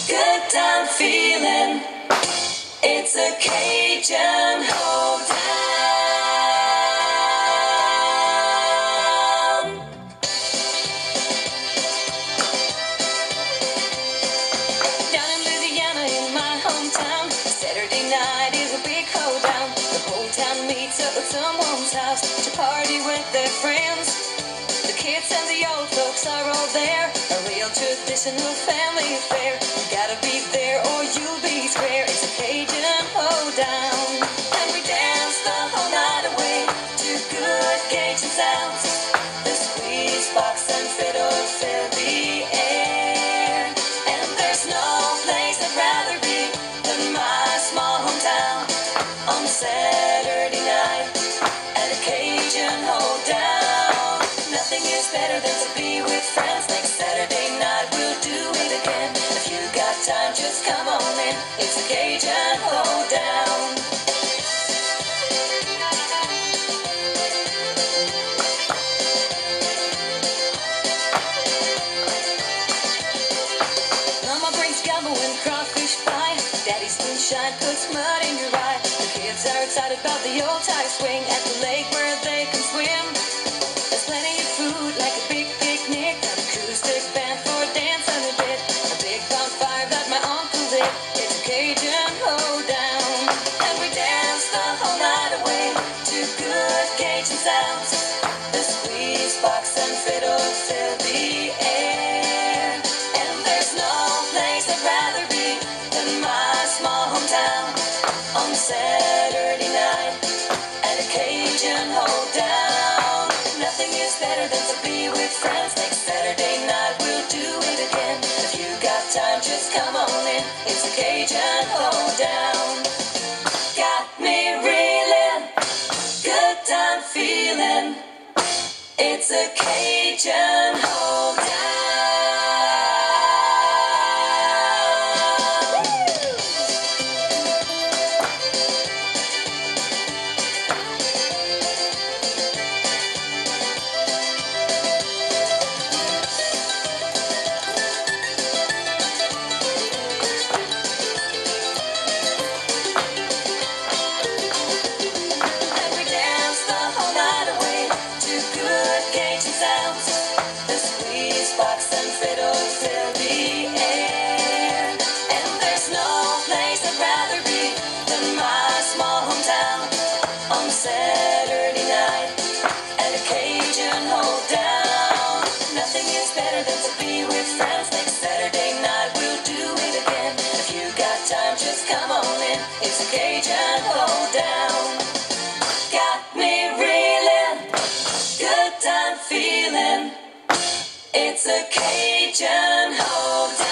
Good time feeling. It's a Cajun hoedown. Down in Louisiana, in my hometown, Saturday night is a big hoedown. The whole town meets up at someone's house to party with their friends. The kids and the old folks are all there. A real traditional family affair. You gotta be there or you'll be square. It's a Cajun hoedown. And we dance the whole night away to good Cajun sounds. The squeeze box and fiddle fill the air. And there's no place I'd rather be than my small hometown on Saturday night at a Cajun hoedown. Nothing is better than to be with friends. Next Saturday night we'll do it again. If you got time, just come on in. It's a Cajun hoedown. Mama brings gumbo and crawfish pie. Daddy's moonshine puts mud in your eye. The kids are excited about the old tire swing at the lake where they can swim. There's plenty of food, like a big picnic, an acoustic band for a dance and a bit, a big bonfire that my uncle lit. It's a Cajun hoedown, and we dance the whole night away to good Cajun sounds. The squeeze box and fiddle fill the air, and there's no place I'd rather be than my small hometown on Saturday night at a Cajun hoedown. Nothing is better than to be with friends. Next Saturday night we'll do it again. If you got time, just come on in. It's a Cajun hoedown. Got me reeling, good time feeling. It's a Cajun hoedown. And we dance the whole night away to good Cajun sounds. The squeeze box and fiddle fill the air. And there's no place I'd rather be than my small hometown on Saturday night at a Cajun hoedown. Nothing is better than to be with friends. Next Saturday night we'll do it again. If you got time, just come on in. It's a Cajun hoedown. Got me reeling, good time feeling. It's a Cajun hoedown.